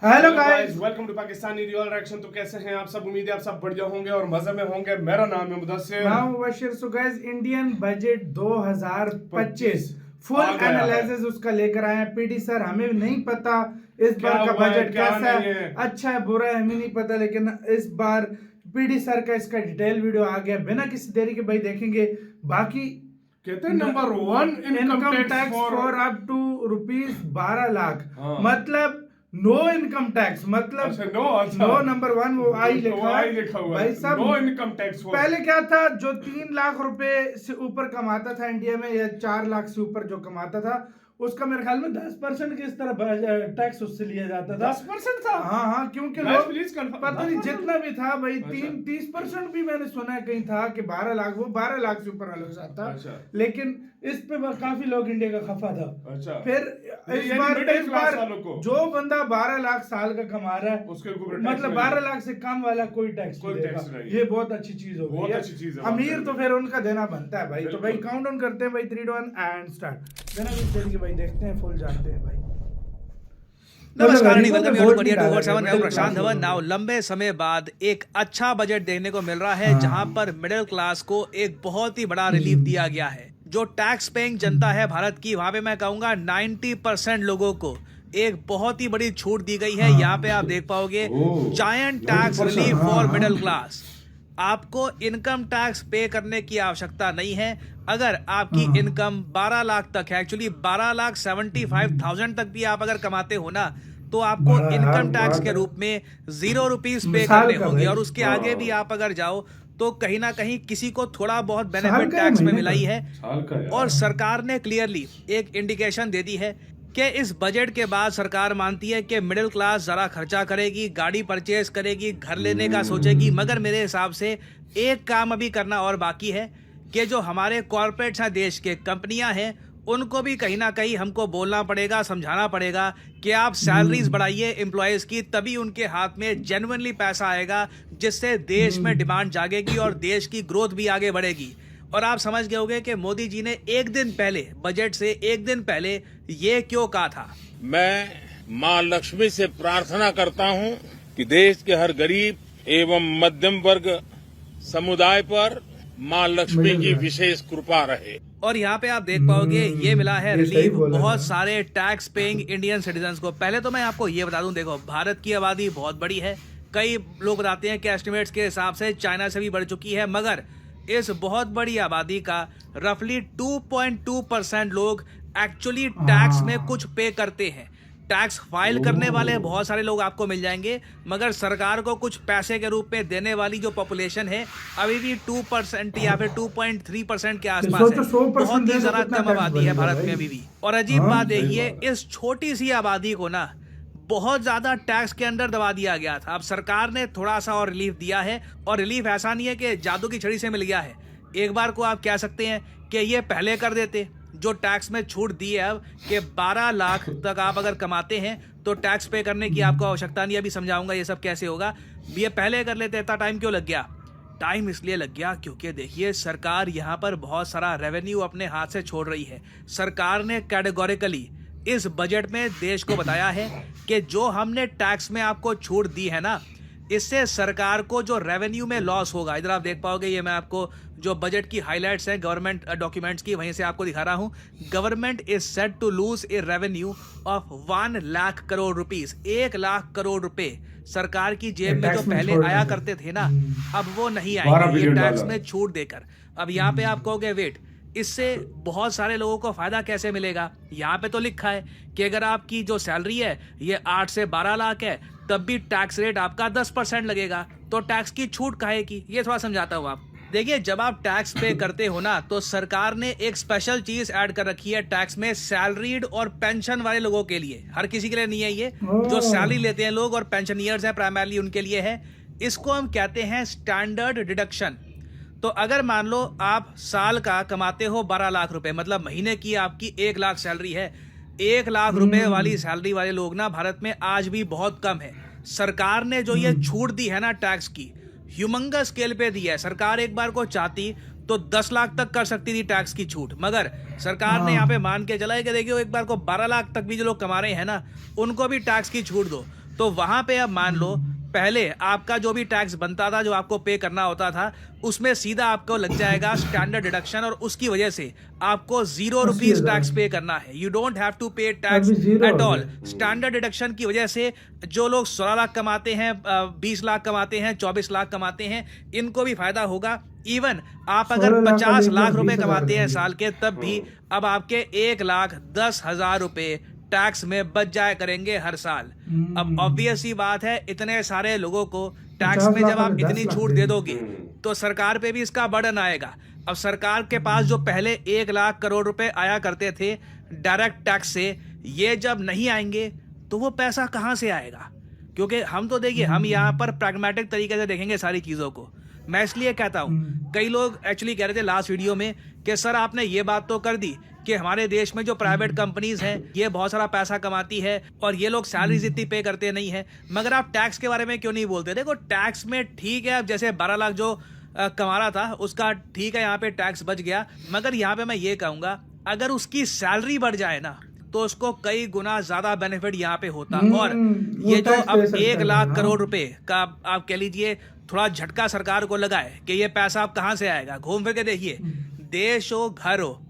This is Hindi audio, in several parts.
Hello guys, welcome to Pakistani real reaction. तो कैसे हैं आप सब? उम्मीद है आप सब बढ़िया होंगे और मजे में होंगे। मेरा नाम है मुदस्सिर। मैं हूं Mubashir. So guys, Indian budget 2025 full आ गया है। एनालिसिस उसका लेकर आए हैं पीडी सर। हमें नहीं पता इस क्या बार का हुआ है, बजट क्या कैसा नहीं है, है। अच्छा है बुरा है, हमें नहीं पता, लेकिन इस बार पीडी सर का इसका डिटेल वीडियो आ गया। बिना किसी देरी के भाई देखेंगे। बाकी कहते हैं number 1 income tax tax for up to ₹12 lakh. हाँ। मतलब नो इनकम टैक्स, मतलब अच्छा, नो नंबर 1 वो आई तो लिखा आई है लिखा हुआ भाई है, साहब। No income tax. पहले क्या था, जो 3 लाख रुपए से ऊपर कमाता था इंडिया में, या 4 लाख से ऊपर जो कमाता था, उसका मेरे ख्याल में 10% की इस तरह टैक्स उससे लिया जाता था। 10% था। हाँ, क्योंकि Guys, लोग please confirm, पता नहीं 10%? जितना भी था भाई, अच्छा। 30% भी मैंने सुना है कहीं था कि 12 लाख, वो 12 लाख से ऊपर वालों के साथ था। अच्छा। लेकिन इस पे काफी लोग इंडिया का खफा था। अच्छा। फिर यानी middle class वालों को। जो बंदा 12 लाख साल का कमा रहा है, उसके ऊपर टैक्स मतलब नहीं 12 है। लाख से कम वाला कोई टैक्स कोई नहीं टैक्स देगा। नहीं। ये बहुत अच्छी चीज हो बहुत गई है। अच्छी चीज है। अमीर तो फिर उनका देना बनता है भाई। तो भाई बिल्कुल। काउंट डाउन करते हैं भाई, 3 2 1 एंड स्टार्ट। बिना किसी देरी के भाई देखते हैं, फुल जानते हैं भाई। नमस्कार एंड वेलकम यू टू बढ़िया 247। मैं मिडिल प्रशांत क्लास धवन। नाउ लंबे समय बाद एक अच्छा बजट देखने को मिल रहा है जहां पर मिडिल क्लास को एक बहुत ही बड़ा रिलीफ दिया गया है। जो टैक्स पेइंग जनता है भारत की, वहां पे मैं कहूंगा 90% लोगों को एक बहुत ही बड़ी छूट दी गई है। यहाँ पे आप देख पाओगे giant tax relief for middle class. आपको इनकम टैक्स पे करने की आवश्यकता नहीं है अगर आपकी इनकम 12 लाख तक है। एक्चुअली 12,75,000 तक भी आप अगर कमाते हो ना, तो आपको इनकम टैक्स के रूप में ₹0 पे करने होंगे। और उसके आगे भी आप अगर जाओ तो कहीं ना कहीं किसी को थोड़ा बहुत बेनिफिट टैक्स में मिला ही है। और सरकार ने क्लियरली एक इंडिकेशन दे दी है कि इस बजट के बाद सरकार मानती है कि मिडिल क्लास जरा खर्चा करेगी, गाड़ी परचेज करेगी, घर लेने का सोचेगी। मगर मेरे हिसाब से एक काम अभी करना और बाकी है कि जो हमारे कॉर्पोरेट्स हैं, देश के कंपनियां हैं, उनको भी कहीं ना कहीं हमको बोलना पड़ेगा, समझाना पड़ेगा कि आप सैलरीज बढ़ाइए एम्प्लॉयज की, तभी उनके हाथ में जेन्युइनली पैसा आएगा, जिससे देश में डिमांड जागेगी और देश की ग्रोथ भी आगे बढ़ेगी। और आप समझ गए होंगे कि मोदी जी ने एक दिन पहले, बजट से एक दिन पहले, ये क्यों कहा था। मैं मां लक्ष्मी से प्रार्थना करता हूं कि देश के हर गरीब एवं मध्यम वर्ग समुदाय पर मां लक्ष्मी की विशेष कृपा रहे। और यहाँ पे आप देख पाओगे ये मिला है रिलीफ बहुत सारे टैक्स पेइंग इंडियन सिटीजन्स को। पहले तो मैं आपको ये बता दूं, देखो भारत की आबादी बहुत बड़ी है। कई लोग बताते हैं कि एस्टिमेट्स के हिसाब से चाइना से भी बढ़ चुकी है, मगर इस बहुत बड़ी आबादी का रफली 2.2% लोग एक्चुअली टैक्स में कुछ पे करते हैं। टैक्स फाइल करने वाले बहुत सारे लोग आपको मिल जाएंगे, मगर सरकार को कुछ पैसे के रूप में देने वाली जो पॉपुलेशन है अभी भी 2% या फिर 2.3% के आसपास है। बहुत ही जरा कम आबादी है भारत में अभी भी। और अजीब बात है, इस छोटी सी आबादी को ना बहुत ज्यादा टैक्स के अंदर दबा दिया गया था। अब सरकार ने थोड़ा सा और रिलीफ दिया है, और रिलीफ ऐसा नहीं है कि जादू की छड़ी से मिल गया है। एक बार को आप कह सकते हैं कि ये पहले कर देते, जो टैक्स में छूट दी है अब कि 12 लाख तक आप अगर कमाते हैं तो टैक्स पे करने की आपको आवश्यकता नहीं। अभी समझाऊंगा ये सब कैसे होगा। ये पहले कर लेते। इतना टाइम क्यों लग गया? टाइम इसलिए लग गया क्योंकि देखिए सरकार यहाँ पर बहुत सारा रेवेन्यू अपने हाथ से छोड़ रही है। सरकार ने कैटेगोरिकली इस बजट में देश को बताया है कि जो हमने टैक्स में आपको छूट दी है ना, इससे सरकार को जो रेवेन्यू में लॉस होगा, इधर आप देख पाओगे, ये मैं आपको जो बजट की हाइलाइट्स हैं गवर्नमेंट डॉक्यूमेंट्स की, वहीं से आपको दिखा रहा हूं। Government is set to lose a revenue of 1 lakh crore rupees. 1 lakh crore रुपए सरकार की जेब में जो पहले आया करते थे ना, अब वो नहीं आएंगे ये टैक्स में छूट देकर। अब यहाँ पे आप कहोगे वेट, इससे बहुत सारे लोगों को फायदा कैसे मिलेगा? यहाँ पे तो लिखा है कि अगर आपकी जो सैलरी है ये 8 से 12 लाख है, तब भी टैक्स रेट आपका 10% लगेगा। तो टैक्स की छूट काहे की? ये थोड़ा समझाता हूँ आप। देखिए, जब आप टैक्स पे करते हो ना, तो सरकार ने एक स्पेशल चीज ऐड कर रखी है टैक्स में, सैलरीड और पेंशन वाले लोगों के लिए। हर किसी के लिए नहीं है ये। जो सैलरी लेते हैं लोग और पेंशनियर्स हैं प्राइमरली, उनके लिए है। इसको हम कहते हैं स्टैंडर्ड डिडक्शन। तो अगर मान लो आप साल का कमाते हो 12 लाख रुपए, मतलब महीने की आपकी 1 लाख सैलरी है। 1 लाख रुपए वाली सैलरी वाले लोग ना भारत में आज भी बहुत कम है। सरकार ने जो ये छूट दी है ना टैक्स की, ह्यूमंगस स्केल पे दी है। सरकार एक बार को चाहती तो 10 लाख तक कर सकती थी टैक्स की छूट, मगर सरकार ने यहाँ पे मान के चला है कि देखिए एक बार को 12 लाख तक भी जो लोग कमा रहे हैं ना, उनको भी टैक्स की छूट दो। तो वहां पे अब मान लो पहले आपका जो भी टैक्स बनता था, जो आपको पे करना होता था, उसमें सीधा आपको लग जाएगा स्टैंडर्ड डिडक्शन, और उसकी वजह से आपको 0 रुपीज टैक्स पे करना है। यू डोंट हैव टू पे tax at all. Standard deduction की वजह से जो लोग 16 लाख कमाते हैं, 20 लाख कमाते हैं, 24 लाख कमाते हैं, इनको भी फायदा होगा। इवन आप अगर 50 लाख रुपए कमाते हैं साल के, तब भी अब आपके 1,10,000 रुपए टैक्स में बच जाया करेंगे हर साल। अब ऑब्वियस ही बात है, इतने सारे लोगों को टैक्स में जब आप इतनी छूट दे दोगे तो सरकार पे भी इसका बर्डन आएगा। अब सरकार के पास जो पहले 1 लाख करोड़ रुपए आया करते थे डायरेक्ट टैक्स से, ये जब नहीं आएंगे तो वो पैसा कहां से आएगा? क्योंकि हम तो देखिए, हम यहाँ पर प्रैग्मेटिक तरीके से देखेंगे सारी चीजों को। मैं इसलिए कहता हूँ, कई लोग एक्चुअली कह रहे थे लास्ट वीडियो में कि सर आपने ये बात तो कर दी कि हमारे देश में जो प्राइवेट कंपनीज हैं ये बहुत सारा पैसा कमाती है और ये लोग सैलरीज इतनी पे करते नहीं है, मगर आप टैक्स के बारे में क्यों नहीं बोलते? देखो, टैक्स में ठीक है, अब जैसे 12 लाख जो कमा रहा था उसका ठीक है, यहाँ पे टैक्स बच गया, मगर यहाँ पे मैं ये कहूंगा अगर उसकी सैलरी बढ़ जाए ना तो उसको कई गुना ज्यादा बेनिफिट यहाँ पे होता। और ये जो अब 1 लाख करोड़ रुपए का आप कह लीजिए थोड़ा झटका सरकार को लगाए कि ये पैसा अब कहाँ से आएगा, घूम फिर के देखिए, देश हो घर हो,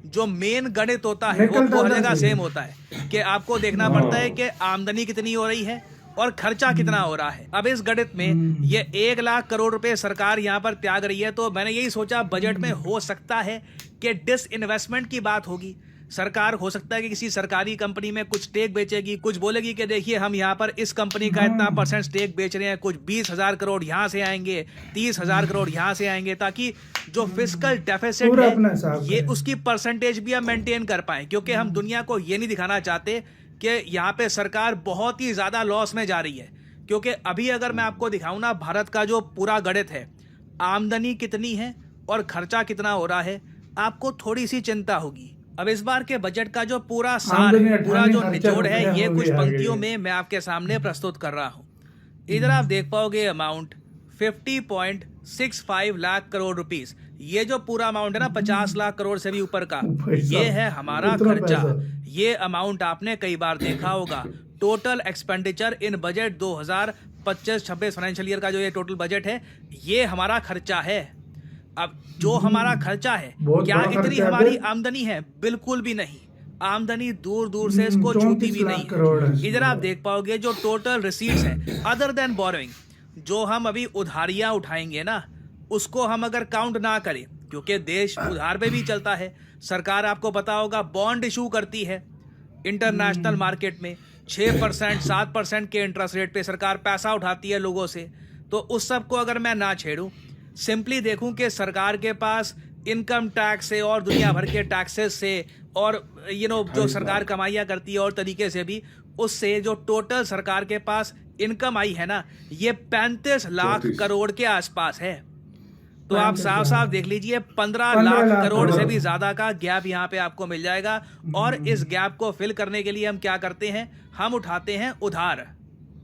जो मेन गणित होता है वो हर जगह सेम होता है कि आपको देखना पड़ता है कि आमदनी कितनी हो रही है और खर्चा कितना हो रहा है। अब इस गणित में ये 1 लाख करोड़ रुपए सरकार यहाँ पर त्याग रही है, तो मैंने यही सोचा बजट में हो सकता है कि डिसइन्वेस्टमेंट की बात होगी। सरकार हो सकता है कि किसी सरकारी कंपनी में कुछ स्टेक बेचेगी, कुछ बोलेगी कि देखिए हम यहाँ पर इस कंपनी का इतना % स्टेक बेच रहे हैं, कुछ 20,000 करोड़ यहाँ से आएंगे, 30,000 करोड़ यहाँ से आएंगे, ताकि जो फिस्कल डेफिसिट है ये उसकी परसेंटेज भी हम मेंटेन कर पाए। क्योंकि हम दुनिया को ये नहीं दिखाना चाहते कि यहाँ पे सरकार बहुत ही ज्यादा लॉस में जा रही है। क्योंकि अभी अगर मैं आपको दिखाऊं ना, भारत का जो पूरा गणित है, आमदनी कितनी है और खर्चा कितना हो रहा है, आपको थोड़ी सी चिंता होगी। अब इस बार के बजट का जो पूरा सार है, पूरा जो निचोड़ है, ये कुछ पंक्तियों में मैं आपके सामने प्रस्तुत कर रहा हूँ। इधर आप देख पाओगे अमाउंट 50.65 लाख करोड़ रुपीस। ये जो पूरा अमाउंट है ना, 50 लाख करोड़ से भी ऊपर का, ये है हमारा खर्चा। ये अमाउंट आपने कई बार देखा होगा। Total expenditure in budget 2025-26 financial year का जो ये टोटल बजट है, ये हमारा खर्चा है। अब जो हमारा खर्चा है, क्या इतनी हमारी आमदनी है? बिल्कुल भी नहीं। आमदनी दूर दूर से इसको छूती भी नहीं है। इधर आप देख पाओगे जो टोटल रिसीट्स है अदर देन बोरोइंग, जो हम अभी उधारियां उठाएंगे ना, उसको हम अगर काउंट ना करें, क्योंकि देश उधार पे भी चलता है। सरकार आपको पता होगा बॉन्ड इशू करती है इंटरनेशनल मार्केट में, 6% 7% के इंटरेस्ट रेट पे सरकार पैसा उठाती है लोगों से। तो उस सब को अगर मैं ना छेड़ूं, सिंपली देखूं कि सरकार के पास इनकम टैक्स से और दुनिया भर के टैक्सेस से और जो सरकार कमाइयां करती है और तरीके से भी, उससे जो टोटल सरकार के पास इनकम आई है ना, ये 35 लाख करोड़ के आसपास है। तो आप साफ साफ देख लीजिए 15 लाख करोड़ से भी ज्यादा का गैप यहाँ पे आपको मिल जाएगा। और इस गैप को फिल करने के लिए हम क्या करते हैं, हम उठाते हैं उधार।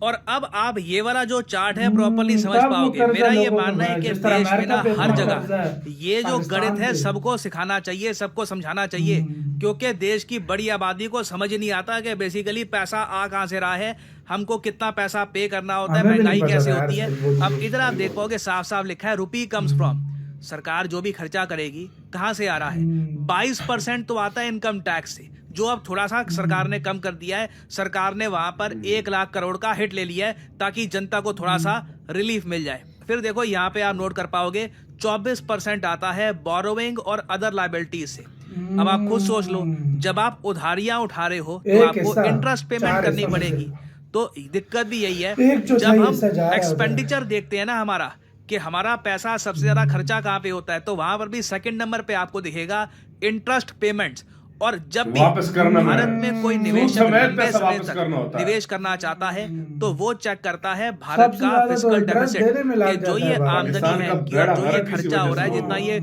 और अब आप ये वाला जो चार्ट है प्रॉपर्ली समझ पाओगे। मेरा ये मानना है कि देश में ना हर जगह ये जो गणित है सबको सिखाना चाहिए, सबको समझाना चाहिए, क्योंकि देश की बड़ी आबादी को समझ नहीं आता कि बेसिकली पैसा आ कहां से रहा है, हमको कितना पैसा पे करना होता है, महंगाई कैसे होती है। अब इधर आप देख पाओगे साफ साफ लिखा है रुपी कम्स फ्रॉम। सरकार जो भी खर्चा करेगी कहां से आ रहा है? 22% तो आता है इनकम टैक्स से, जो अब थोड़ा सा सरकार ने कम कर दिया है। सरकार ने वहां पर 1 लाख करोड़ का हिट ले लिया है ताकि जनता को थोड़ा सा रिलीफ मिल जाए। फिर देखो यहाँ पे आप नोट कर पाओगे 24% आता है बोरोइंग और अदर लायबिलिटीज से। अब आप खुद सोच लो, जब आप उधारियां उठा रहे हो तो आपको इंटरेस्ट पेमेंट करनी पड़ेगी। तो दिक्कत भी यही है, जब हम एक्सपेंडिचर देखते हैं ना हमारा, कि हमारा पैसा सबसे ज्यादा खर्चा कहाँ पे होता है, तो वहां पर भी सेकंड नंबर पे आपको दिखेगा इंटरेस्ट पेमेंट्स। और जब भी भारत में कोई निवेशक लंबे समय तक निवेश करना चाहता है तो वो चेक करता है भारत का फिस्कल डेफिसिट, कि जो ये आमदनी है और जो ये खर्चा हो रहा है, जितना ये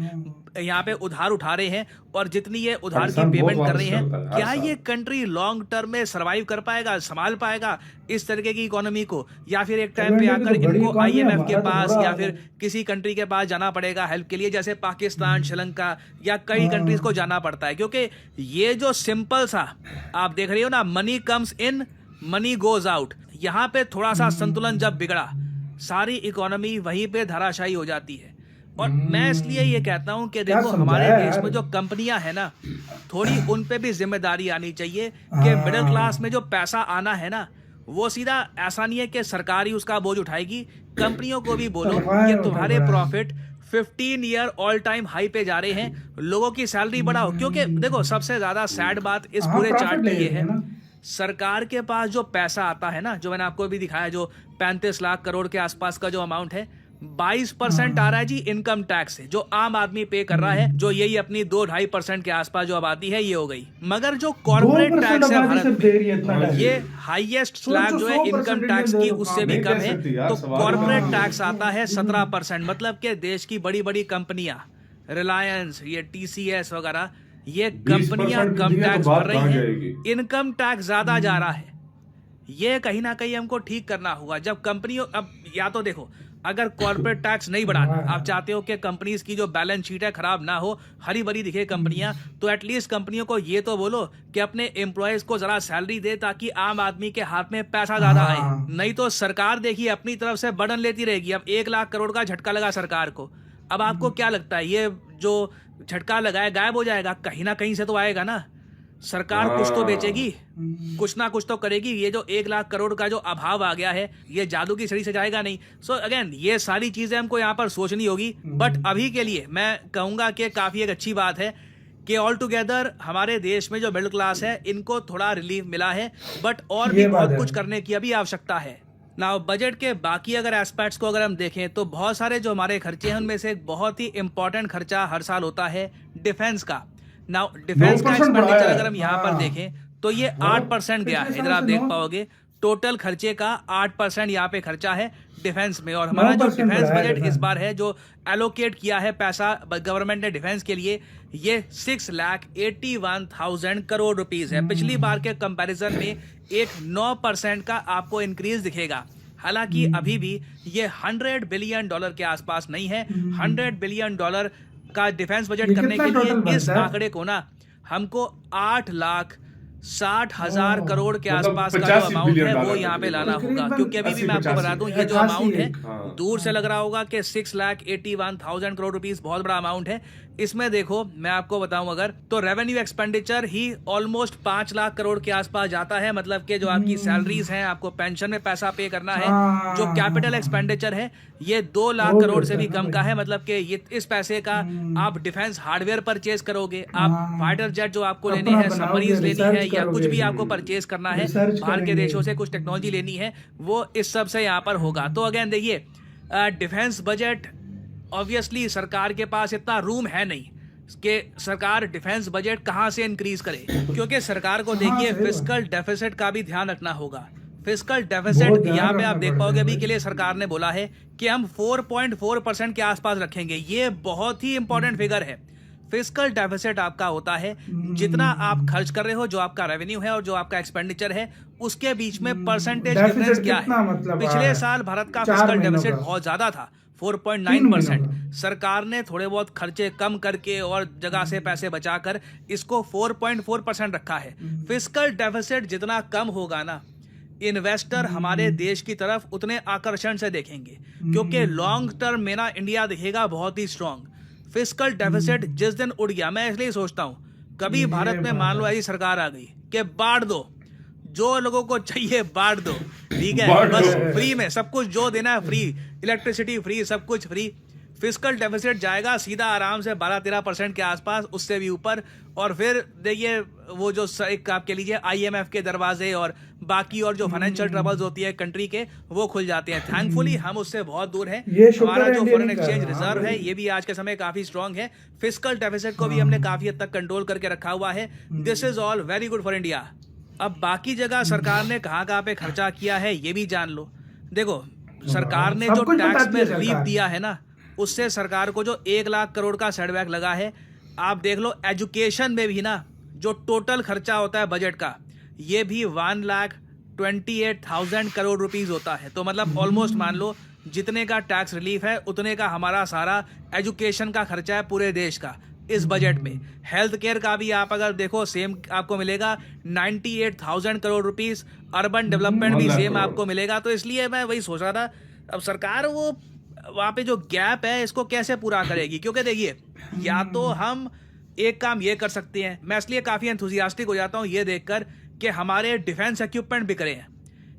यहाँ पे उधार उठा रहे हैं और जितनी ये उधार की पेमेंट कर रहे हैं, क्या ये कंट्री लॉन्ग टर्म में सरवाइव कर पाएगा, संभाल पाएगा इस तरीके की इकोनॉमी को, या फिर एक टाइम पे आकर इनको IMF के पास या फिर किसी कंट्री के पास जाना पड़ेगा हेल्प के लिए, जैसे पाकिस्तान, श्रीलंका या कई कंट्रीज को जाना पड़ता है। क्योंकि ये जो सिंपल सा आप देख रहे हो ना, money comes in money goes out, यहाँ पे थोड़ा सा संतुलन जब बिगड़ा, सारी इकोनॉमी वहीं पे धराशायी हो जाती है। और मैं इसलिए ये कहता हूँ कि देखो हमारे देश में जो कंपनियां है ना, थोड़ी उन पे भी जिम्मेदारी आनी चाहिए कि मिडिल क्लास में जो पैसा आना है ना, वो सीधा ऐसा नहीं है कि सरकार ही उसका बोझ उठाएगी। कंपनियों को भी बोलो कि तुम्हारे profit 15 year all time high पे जा रहे हैं, लोगों की सैलरी बढ़ाओ। क्योंकि देखो सबसे ज्यादा सैड बात इस पूरे चार्ट में ये है, सरकार के पास जो पैसा आता है ना, जो मैंने आपको भी दिखाया, जो 35 लाख करोड़ के आसपास का जो अमाउंट है, 22% आ रहा है जी इनकम टैक्स से, जो आम आदमी पे कर रहा है, जो यही अपनी 2-2.5% के आसपास जो आबादी है ये हो गई। मगर जो कॉर्पोरेट टैक्स है भारत में, ये हाईएस्ट स्लैब जो है इनकम टैक्स की उससे भी कम है। तो कॉर्पोरेट टैक्स आता है 17%, मतलब कि देश की बड़ी बड़ी कंपनियां, रिलायंस, ये TCS वगैरह, ये कंपनियां कम टैक्स भर रही हैं, इनकम टैक्स ज्यादा जा रहा है। ये कहीं ना कहीं हमको ठीक करना होगा। जब कंपनियों, अब या तो देखो, अगर कॉर्पोरेट टैक्स नहीं बढ़ाना, आप चाहते हो कि कंपनीज की जो बैलेंस शीट है खराब ना हो, हरी भरी दिखे कंपनियां, तो एटलीस्ट कंपनियों को ये तो बोलो कि अपने एम्प्लॉयज को जरा सैलरी दे ताकि आम आदमी के हाथ में पैसा ज्यादा आए। नहीं तो सरकार देखिए अपनी तरफ से बर्डन लेती रहेगी। अब 1 लाख करोड़ का झटका लगा सरकार को, अब आपको क्या लगता है ये जो झटका लगाया गायब हो जाएगा? कहीं ना कहीं से तो आएगा ना। सरकार कुछ तो बेचेगी, कुछ ना कुछ तो करेगी। ये जो 1 लाख करोड़ का जो अभाव आ गया है, ये जादू की छड़ी से जाएगा नहीं। सो अगेन ये सारी चीजें हमको यहाँ पर सोचनी होगी। बट अभी के लिए मैं कहूंगा कि काफी एक अच्छी बात है कि ऑल टुगेदर हमारे देश में जो मिडिल क्लास है इनको थोड़ा रिलीफ मिला है, बट और भी बहुत कुछ करने की अभी आवश्यकता है। नाउ बजट के बाकी अगर एस्पेक्ट्स को अगर हम देखें तो बहुत सारे जो हमारे खर्चे हैं उनमें से एक बहुत ही इंपॉर्टेंट खर्चा हर साल होता है डिफेंस का। नाउ डिफेंस का एक्सपेंडिचर अगर हम यहाँ पर देखें तो ये 8% गया है। इधर आप देख पाओगे टोटल खर्चे का 8% यहाँ पे खर्चा है डिफेंस में। और हमारा जो डिफेंस बजट इस बार है, जो एलोकेट किया है पैसा गवर्नमेंट ने डिफेंस के लिए, ये 6,81,000 करोड़ रुपीस है। पिछली बार के कंपैरिजन में एक 9% का आपको इंक्रीज दिखेगा। हालांकि अभी भी ये $100 बिलियन के आसपास नहीं है। $100 बिलियन का डिफेंस बजट करने के लिए इस आंकड़े को ना हमको 8,60,000 करोड़ के आसपास का जो अमाउंट है वो यहाँ पे लाना होगा। क्योंकि अभी भी मैं आपको बता दूं, ये जो अमाउंट है दूर से लग रहा होगा कि 6,81,000 करोड़ रुपीस बहुत बड़ा अमाउंट है। इसमें देखो मैं आपको बताऊं अगर तो रेवेन्यू एक्सपेंडिचर ही ऑलमोस्ट 5 लाख करोड़ के आसपास जाता है। मतलब कि जो आपकी सैलरीज हैं, आपको पेंशन में पैसा पे करना है। जो कैपिटल एक्सपेंडिचर है ये 2 लाख करोड़ से भी कम का है। मतलब कि ये इस पैसे का आप डिफेंस हार्डवेयर परचेज करोगे, आप फाइटर जेट जो आपको लेने हैं, सबमरीज लेनी है, या कुछ भी आपको परचेज करना है बाहर के देशों से, कुछ टेक्नोलॉजी लेनी है, वो इस सब से यहाँ पर होगा। तो अगेन देखिए डिफेंस बजट ऑब्वियसली सरकार के पास इतना रूम है नहीं कि सरकार डिफेंस बजट कहां से इंक्रीज करे। क्योंकि सरकार को देखिए फिस्कल डेफिसिट का भी ध्यान रखना होगा। फिस्कल डेफिसिट यहाँ पे आप देख पाओगे अभी के लिए सरकार ने बोला है कि हम 4.4% के आसपास रखेंगे। ये बहुत ही इंपॉर्टेंट फिगर है। फिस्कल डेफिसिट आपका होता है जितना आप खर्च कर रहे हो, जो आपका रेवेन्यू है और जो आपका एक्सपेंडिचर है, उसके बीच में परसेंटेज डिफरेंस क्या है। पिछले साल भारत का फिस्कल डेफिसिट बहुत ज्यादा था, 4.9%। सरकार ने थोड़े बहुत खर्चे कम करके और जगह से पैसे बचाकर इसको 4.4% रखा है। फिस्कल डेफिसिट जितना कम होगा ना, इन्वेस्टर हमारे देश की तरफ उतने आकर्षण से देखेंगे। क्योंकि लॉन्ग टर्म में ना इंडिया दिखेगा बहुत ही स्ट्रांग। फिस्कल डेफिसिट जिस दिन उड़ गया, मैं इसलिए सोचता हूं कभी भारत में मान लो ऐसी सरकार आ गई कि बांट दो, जो लोगों को चाहिए बांट दो, ठीक है, बस फ्री में सब कुछ जो देना है फ्री, इलेक्ट्रिसिटी फ्री, सब कुछ फ्री। फिस्कल डेफिसिट जाएगा सीधा आराम से 12-13% के आसपास, उससे भी ऊपर। और फिर देखिए वो जो एक आप कह लीजिए IMF के दरवाजे और बाकी और जो फाइनेंशियल ट्रबल्स होती है कंट्री के, वो खुल जाते हैं। थैंकफुली हम उससे बहुत दूर हैं। हमारा जो फॉरेन एक्सचेंज रिजर्व है ये भी आज के समय काफी स्ट्रांग है। फिस्कल डेफिसिट को भी हमने काफी हद तक कंट्रोल करके रखा हुआ है। This is all very good for India. अब बाकी जगह सरकार ने कहाँ पे खर्चा किया है ये भी जान लो। देखो सरकार ने जो टैक्स में रिलीफ दिया है ना, उससे सरकार को जो 1 लाख करोड़ का सेटबैक लगा है। आप देख लो एजुकेशन में भी ना जो टोटल खर्चा होता है बजट का, ये भी 1,28,000 करोड़ रुपीस होता है। तो मतलब ऑलमोस्ट मान लो जितने का टैक्स रिलीफ है उतने का हमारा सारा एजुकेशन का खर्चा है पूरे देश का। इस बजट में। हेल्थ केयर का भी आप अगर देखो सेम आपको मिलेगा 98,000 करोड़ रुपीस। अर्बन डेवलपमेंट भी सेम आपको मिलेगा। तो इसलिए मैं वही सोच रहा था, अब सरकार वो वहाँ पे जो गैप है इसको कैसे पूरा करेगी, क्योंकि देखिए या तो हम एक काम ये कर सकते हैं, मैं इसलिए काफ़ी एंथुजियास्टिक हो जाता हूँ ये देखकर कि हमारे डिफेंस इक्विपमेंट बिक रहे हैं,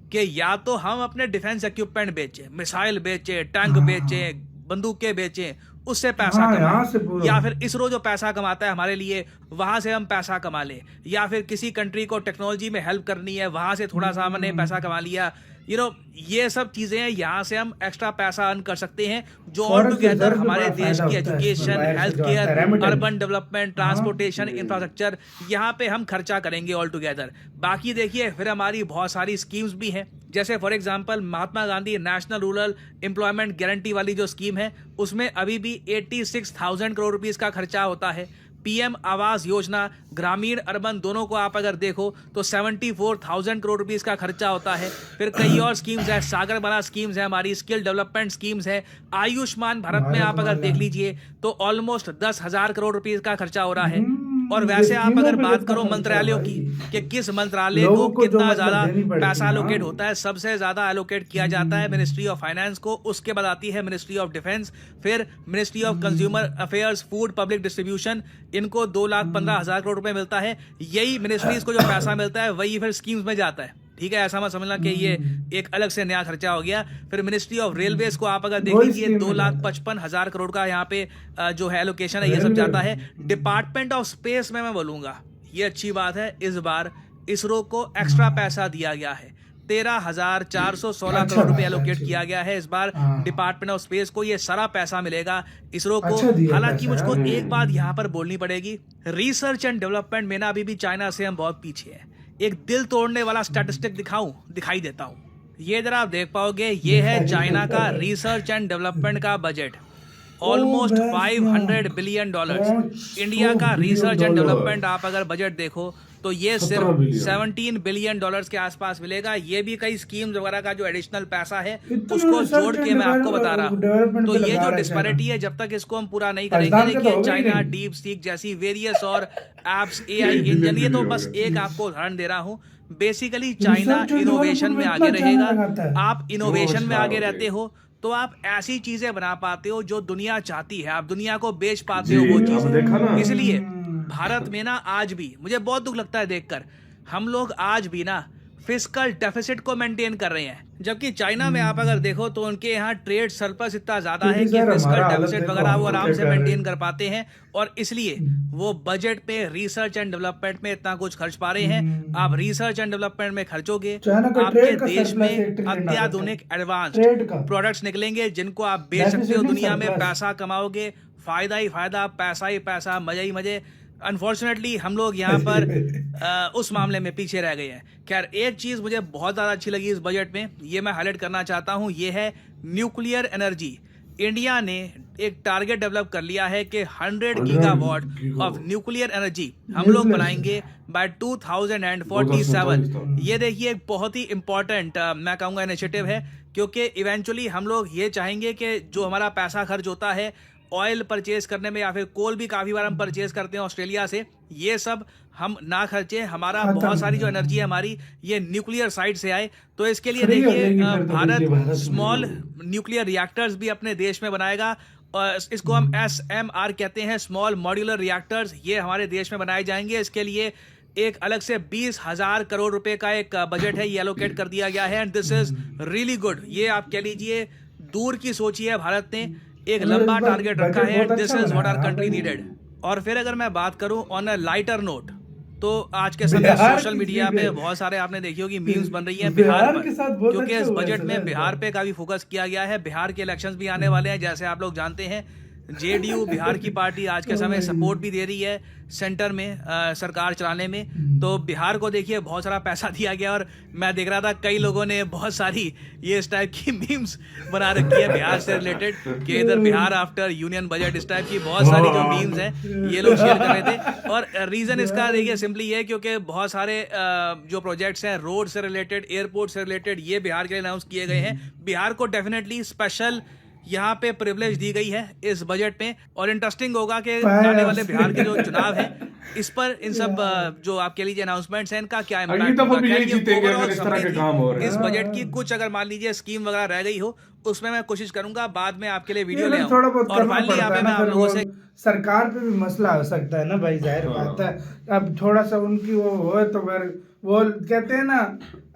कि या तो हम अपने डिफेंस इक्विपमेंट बेचें, मिसाइल बेचें, टैंक बेचें, बंदूकें बेचें, उससे पैसा कमाएं, या फिर इसरो जो पैसा कमाता है हमारे लिए वहां से हम पैसा कमा लें, या फिर किसी कंट्री को टेक्नोलॉजी में हेल्प करनी है वहां से थोड़ा सा हमने पैसा कमा लिया। ये सब चीजें हैं, यहाँ से हम एक्स्ट्रा पैसा अर्न कर सकते हैं, जो ऑल टुगेदर हमारे देश की education, health care, urban development, transportation, infrastructure, यहाँ पे हम खर्चा करेंगे ऑल टुगेदर। बाकी देखिए फिर हमारी बहुत सारी स्कीम्स भी हैं, जैसे for example Mahatma Gandhi national rural employment guarantee वाली जो स्कीम है उसमें अभी भी 86,000 करोड़ रुपीस का खर्चा होता है। पीएम आवास योजना ग्रामीण अर्बन दोनों को आप अगर देखो तो 74,000 करोड़ रुपीस का खर्चा होता है। फिर कई और स्कीम्स है, सागरमाला स्कीम्स है, हमारी स्किल डेवलपमेंट स्कीम्स है, आयुष्मान भारत में आप अगर देख लीजिए तो ऑलमोस्ट 10,000 करोड़ रुपीस का खर्चा हो रहा है। और वैसे आप अगर बात करो मंत्रालयों की कि किस मंत्रालय को कितना ज्यादा पैसा एलोकेट होता है, सबसे ज्यादा एलोकेट किया जाता है मिनिस्ट्री ऑफ फाइनेंस को, उसके बाद आती है मिनिस्ट्री ऑफ डिफेंस, फिर ministry of consumer affairs, food public distribution, इनको 2,15,000 करोड़ रुपए मिलता है। यही मिनिस्ट्रीज को जो पैसा मिलता है वही फिर स्कीम्स में जाता है। ठीक है, ऐसा मत समझना कि ये एक अलग से नया खर्चा हो गया। फिर मिनिस्ट्री ऑफ रेलवेज को आप अगर देख लीजिए 2,55,000 करोड़ का यहाँ पे जो है एलोकेशन है, ये सब जाता है। डिपार्टमेंट ऑफ स्पेस में मैं बोलूंगा ये अच्छी बात है, इस बार इसरो को एक्स्ट्रा पैसा दिया गया है, 13,416 करोड़ रुपए एलोकेट किया गया है इस बार डिपार्टमेंट ऑफ स्पेस को। ये सारा पैसा मिलेगा इसरो को। हालांकि मुझको एक बात यहाँ पर बोलनी पड़ेगी, रिसर्च एंड डेवलपमेंट में ना अभी भी चाइना से हम बहुत पीछे हैं। एक दिल तोड़ने वाला स्टैटिस्टिक दिखाई देता हूं, ये जरा आप देख पाओगे, ये है चाइना का रिसर्च एंड डेवलपमेंट का बजट, ऑलमोस्ट $500 बिलियन। इंडिया का रिसर्च एंड डेवलपमेंट आप अगर बजट देखो तो ये सिर्फ $17 बिलियन के आसपास मिलेगा। ये भी कई स्कीम्स वगैरह का जो एडिशनल पैसा है उसको जोड़ के मैं आपको बता रहा हूँ। तो ये जो डिस्पैरिटी है, जब तक इसको हम पूरा नहीं करेंगे, देखिए चाइना डीप सीक जैसी वेरियस और एप्स, AI इंजन, ये तो बस एक आपको उदाहरण दे रहा हूँ। बेसिकली चाइना इनोवेशन में आगे रहेगा। आप इनोवेशन में आगे रहते हो तो आप ऐसी चीजें बना पाते हो जो दुनिया चाहती है, आप दुनिया को बेच पाते हो वो चीजें। इसलिए भारत में ना आज भी मुझे बहुत दुख लगता है देखकर, हम लोग आज भी ना फिस्कल डेफिसिट को मेंटेन कर रहे हैं, जबकि चाइना में आप अगर देखो तो उनके यहाँ ट्रेड सरप्लस इतना ज्यादा है कि फिस्कल डेफिसिट वगैरह वो आराम से मेंटेन कर पाते हैं, और इसलिए वो बजट पे रिसर्च एंड डेवलपमेंट में इतना कुछ खर्च पा रहे हैं। आप रिसर्च एंड डेवलपमेंट में खर्चोगे, आपके देश में अत्याधुनिक एडवांस्ड प्रोडक्ट्स निकलेंगे जिनको आप बेच सकते हो दुनिया में, पैसा कमाओगे, फायदा ही फायदा, पैसा ही पैसा, मजे ही मजे। अनफॉर्चुनेटली हम लोग यहाँ पर उस मामले में पीछे रह गए हैं। खैर, एक चीज मुझे बहुत ज्यादा अच्छी लगी इस बजट में, ये मैं हाईलाइट करना चाहता हूँ, ये है न्यूक्लियर एनर्जी। इंडिया ने एक टारगेट डेवलप कर लिया है कि 100 गीगावाट ऑफ न्यूक्लियर एनर्जी हम लोग बनाएंगे बाय 2047। ये देखिए एक बहुत ही इंपॉर्टेंट मैं कहूँगा इनिशिएटिव है, क्योंकि इवेंचुअली हम लोग ये चाहेंगे कि जो हमारा पैसा खर्च होता है ऑयल परचेज करने में, या फिर कोल भी काफी बार हम परचेज करते हैं ऑस्ट्रेलिया से, ये सब हम ना खर्चे, हमारा बहुत सारी जो एनर्जी है हमारी ये न्यूक्लियर साइड से आए। तो इसके लिए देखिए भारत स्मॉल न्यूक्लियर रिएक्टर्स भी अपने देश में बनाएगा, और इसको हम SMR कहते हैं, स्मॉल मॉड्यूलर रिएक्टर्स, ये हमारे देश में बनाए जाएंगे। इसके लिए एक अलग से 20,000 करोड़ रुपए का एक बजट है, ये एलोकेट कर दिया गया है, and this is really good. ये आप कह लीजिए दूर की सोची है, भारत ने एक लंबा टारगेट रखा है, this is what our country needed. और फिर अगर मैं बात करूं ऑन अ लाइटर नोट, तो आज के समय सोशल मीडिया पे बहुत सारे आपने देखी होगी मीम्स बन रही हैं बिहार पर, क्योंकि इस बजट में बिहार पे काफी फोकस किया गया है। बिहार के इलेक्शंस भी आने वाले हैं, जैसे आप लोग जानते हैं। JDU बिहार की पार्टी आज के समय सपोर्ट भी दे रही है सेंटर में सरकार चलाने में। तो बिहार को देखिए बहुत सारा पैसा दिया गया, और मैं देख रहा था कई लोगों ने बहुत सारी ये इस टाइप की मीम्स बना रखी है बिहार से रिलेटेड, कि इधर बिहार आफ्टर यूनियन बजट, इस टाइप की बहुत सारी जो मीम्स हैं ये लोग शेयर कर रहे थे। और रीजन इसका देखिए सिंपली ये, क्योंकि बहुत सारे जो प्रोजेक्ट्स हैं रोड से रिलेटेड, एयरपोर्ट से रिलेटेड, ये बिहार के लिए अनाउंस किए गए हैं। बिहार को डेफिनेटली स्पेशल यहाँ पे प्रिविलेज दी गई है इस बजट में। और इंटरेस्टिंग होगा कि आने वाले बिहार के जो चुनाव है इस पर इन सब जो आप कह लीजिए अनाउंसमेंट्स हैं इनका क्या अगली इम्पैक्ट दफा होगा। भी यही खैर, ये जीतेंगे overall अगर इस तरह के summary काम हो रहे थी इस हैं। बजट की। कुछ अगर मान लीजिए स्कीम वगैरह रह गई हो उसमें मैं कोशिश करूंगा बाद में आपके लिए वीडियो ले आऊं। थोड़ा बहुत और करना फाइनली पड़ता यहाँ पे है मैं ना, आप फिर लोगों वो से सरकार पे भी मसला हो सकता है ना भाई, जाहिर बात है। अब थोड़ा सा उनकी वो हो तो फिर वो कहते हैं ना,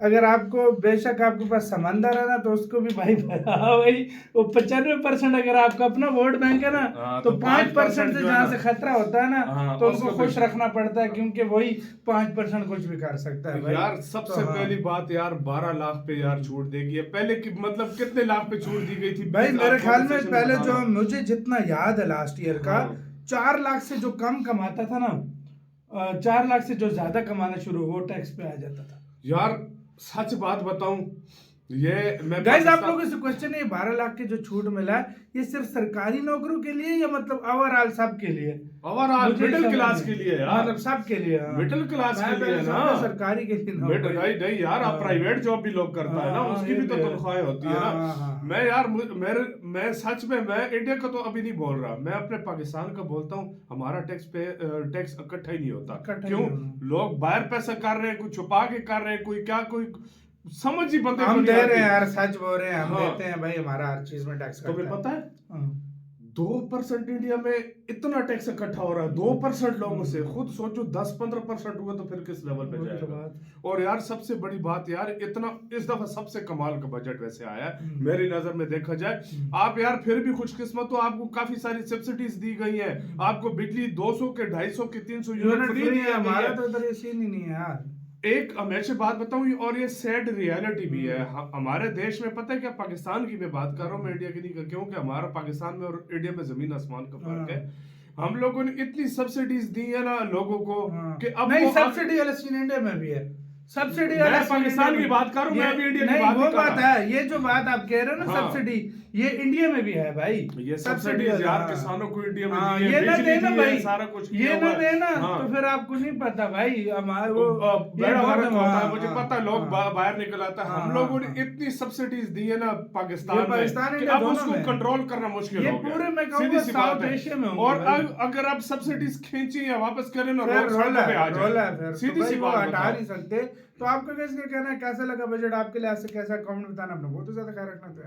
अगर आपको बेशक आपके पास समंदर है ना तो उसको भी भाई भाई वो 95% अगर आपका अपना वोट बैंक है ना तो 5% से जहाँ से खतरा होता है ना तो उनको खुश रखना पड़ता है, क्योंकि वही 5% कुछ भी कर सकता है भाई। यार सबसे पहली बात यार 12 लाख पे यार छूट देगी है। पहले की मतलब कितने लाख पे छूट दी गई थी भाई मेरे ख्याल में पहले जो बताना। मुझे जितना याद है लास्ट ईयर का 4 लाख से जो कम कमाता था ना 4 लाख से जो ज्यादा कमाना शुरू वो टैक्स पे आ जाता था। यार सच बात बताऊं, ये मैं गाइस आप लोगों से क्वेश्चन है, 12 लाख के जो छूट मिला है ये सिर्फ सरकारी नौकरों के लिए या मतलब ओवरऑल सब के लिए? ओवरऑल मिडिल क्लास के लिए यार, मतलब सब के लिए। मिडिल क्लास के लिए ना, सरकारी के लिए नहीं यार, आप प्राइवेट जॉब भी लोग करता है ना, उसकी भी तो तनख्वाहें होती है ना। मैं यार मैं सच में मैं इंडिया का तो अभी नहीं बोल रहा, मैं अपने पाकिस्तान का बोलता हूँ। हमारा टैक्स इकट्ठा ही नहीं होता। क्यों? लोग बाहर पैसा कर रहे हैं, कुछ छुपा के कर रहे हैं, कोई क्या कोई समझ ही बंदे हम दे रहे हैं यार, सच बोल रहे हैं, हम देते हैं भाई, हमारा हर चीज में टैक्स तो तुम्हें पता है 2% इंडिया में इतना टैक्स इकट्ठा हो रहा है 2% लोगों से। खुद सोचो 10-15% हुआ तो फिर किस लेवल पे जाएगा। और यार सबसे बड़ी बात यार, इतना इस दफा सबसे कमाल का बजट वैसे आया है मेरी नजर में देखा जाए। आप यार फिर भी खुशकिस्मत हो, आपको काफी सारी सब्सिडीज दी गई है। आपको बिजली 200 के 250 के 300 यूनिट फ्री दी है। हमारा तो इधर ये सीन ही नहीं है यार। एक हमेशा बात बताऊं, और ये सैड रियलिटी भी है हमारे देश में। पता है क्या, पाकिस्तान की मैं बात कर रहा हूँ, मैं इंडिया की नहीं, क्योंकि हमारा पाकिस्तान में और इंडिया में जमीन आसमान का फर्क है। हम लोगों ने इतनी सब्सिडीज दी है ना लोगों को कि अब नहीं, सब्सिडी वाला सीन इंडिया में भी है। सब्सिडी वाला पाकिस्तान की बात करूं, मैं अभी इंडिया की बात वो बात है। ये जो बात आप कह रहे हो ना सब्सिडी, ये इंडिया में भी है भाई। ये सब्सिडी यार किसानों को इंडिया में दी है, ये ना देना भाई, सारा कुछ ये ना देना तो फिर आपको नहीं पता भाई। हमारे वो बड़ा फर्क होता है, मुझे पता है। लोग बाहर निकल आता है। हम लोगों ने इतनी सब्सिडीज दी है ना पाकिस्तान में कि अब उसको कंट्रोल करना मुश्किल हो गया। पूरे मैं कहूंगा साउथ एशिया में। और अगर आप सब्सिडीज खींची या वापस करें ना, रोड पे आ जाए, सीधी सी बात हटा नहीं सकते। तो आपका कैसे कहना है, कैसा लगा बजट आपके लिए? कैसा कमेंट बताना, अपना बहुत ज्यादा ख्याल रखना। तो